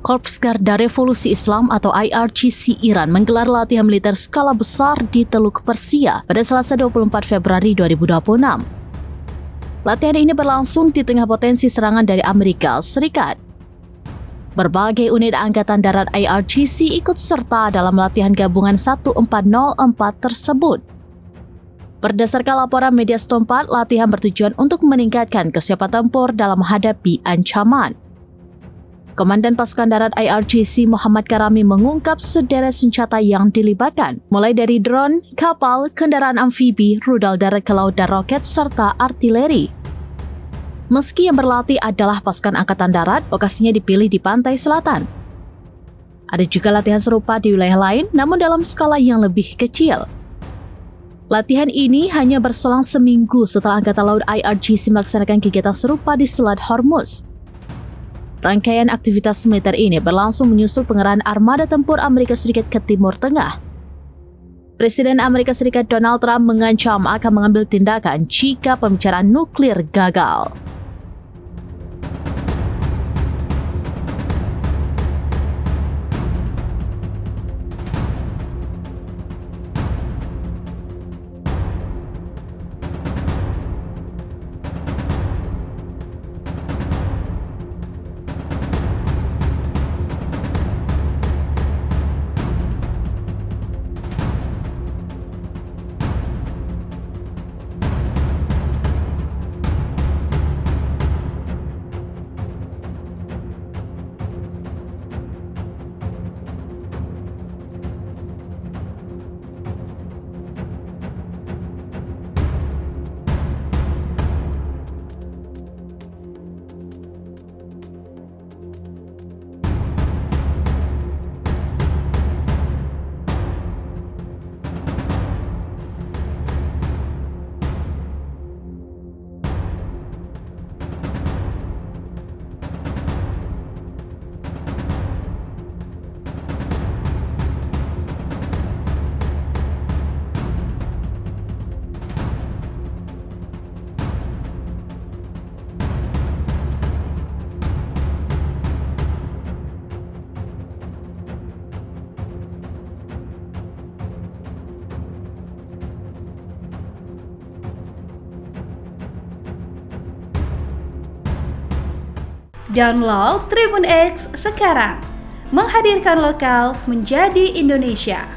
Korps Garda Revolusi Islam atau IRGC Iran menggelar latihan militer skala besar di Teluk Persia pada Selasa 24 Februari 2026. Latihan ini berlangsung di tengah potensi serangan dari Amerika Serikat. Berbagai unit Angkatan Darat IRGC ikut serta dalam latihan gabungan 1404 tersebut. Berdasarkan laporan media setempat, latihan bertujuan untuk meningkatkan kesiapan tempur dalam menghadapi ancaman. Komandan Pasukan Darat IRGC Muhammad Karami mengungkap sederet senjata yang dilibatkan, mulai dari drone, kapal, kendaraan amfibi, rudal darat ke laut dan roket, serta artileri. Meski yang berlatih adalah pasukan Angkatan Darat, lokasinya dipilih di pantai selatan. Ada juga latihan serupa di wilayah lain, namun dalam skala yang lebih kecil. Latihan ini hanya berselang seminggu setelah Angkatan Laut IRGC melaksanakan kegiatan serupa di Selat Hormuz. Rangkaian aktivitas militer ini berlangsung menyusul pengerahan armada tempur Amerika Serikat ke Timur Tengah. Presiden Amerika Serikat Donald Trump mengancam akan mengambil tindakan jika pembicaraan nuklir gagal. Download Tribun X sekarang, menghadirkan lokal menjadi Indonesia.